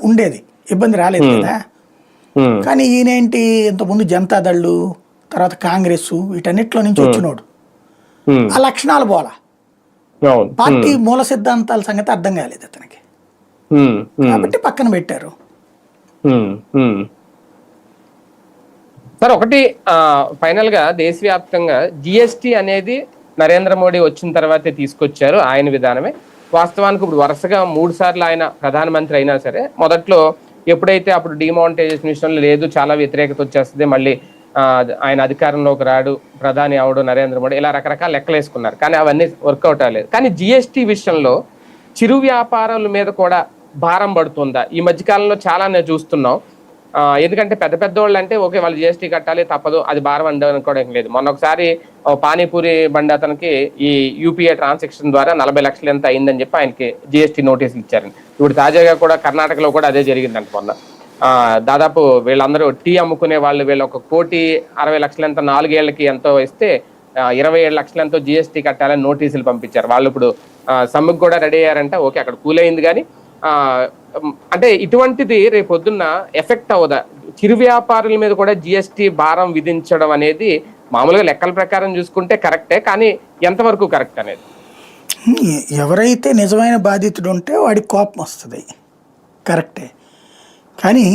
ఉండేది, ఇబ్బంది రాలేదు కదా. కానీ ఈయనేంటి ఇంతకుముందు జనతాదళ్ళు, తర్వాత కాంగ్రెస్, వీటన్నిటిలో నుంచి వచ్చినోడు. ఆ లక్షణాలు పోలా, పార్టీ మూల సిద్ధాంతాల సంగతి అర్థం కాలేదు అతనికి, కాబట్టి పక్కన పెట్టారు. సార్ ఒకటి ఫైనల్ గా దేశవ్యాప్తంగా జిఎస్టి అనేది నరేంద్ర మోడీ వచ్చిన తర్వాతే తీసుకొచ్చారు, ఆయన విధానమే. వాస్తవానికి ఇప్పుడు వరుసగా 3 సార్లు ఆయన ప్రధానమంత్రి అయినా సరే, మొదట్లో ఎప్పుడైతే అప్పుడు డిమానిటైజేషన్ విషయంలో లేదు, చాలా వ్యతిరేకత వచ్చేస్తుంది, మళ్ళీ ఆయన అధికారంలోకి రాడు, ప్రధాని అవడు నరేంద్ర మోడీ, ఇలా రకరకాల లెక్కలు వేసుకున్నారు. కానీ అవన్నీ వర్కౌట్ అవ్వలేదు. కానీ జిఎస్టి విషయంలో చిరు వ్యాపారాల మీద కూడా భారం పడుతుందా? ఈ మధ్యకాలంలో చాలా నేను చూస్తున్నాం. ఎందుకంటే పెద్ద పెద్ద వాళ్ళు అంటే ఓకే, వాళ్ళు జిఎస్టీ కట్టాలి తప్పదు, అది భారం అనుకోవడం లేదు. మొన్న ఒకసారి పానీపూరి బండి అతనికి ఈ యూపీఐ ట్రాన్సాక్షన్ ద్వారా 40 లక్షలు ఎంత అయిందని చెప్పి ఆయనకి జిఎస్టీ నోటీసులు ఇచ్చారని. ఇప్పుడు తాజాగా కూడా కర్ణాటకలో కూడా అదే జరిగిందంట. మొన్న దాదాపు వీళ్ళందరూ టీ అమ్ముకునే వాళ్ళు, వీళ్ళు 1,60,00,000 ఎంత 4 ఏళ్లకి ఎంతో ఇస్తే 27 లక్షలు ఎంతో జిఎస్టీ కట్టాలని నోటీసులు పంపించారు. వాళ్ళు ఇప్పుడు సమ్మెకు కూడా రెడీ అయ్యారంట. ఓకే, అక్కడ కూల్ అయింది. కానీ అంటే ఇటువంటిది రేపు పొద్దున్న ఎఫెక్ట్ అవ్వదా? చిరు వ్యాపారుల మీద కూడా జిఎస్టీ భారం విధించడం అనేది మామూలుగా లెక్కల ప్రకారం చూసుకుంటే కరెక్టే, కానీ ఎంతవరకు కరెక్ట్ అనేది? ఎవరైతే నిజమైన బాధితుడు ఉంటే వాడికి కోపం వస్తుంది, కరెక్టే. కానీ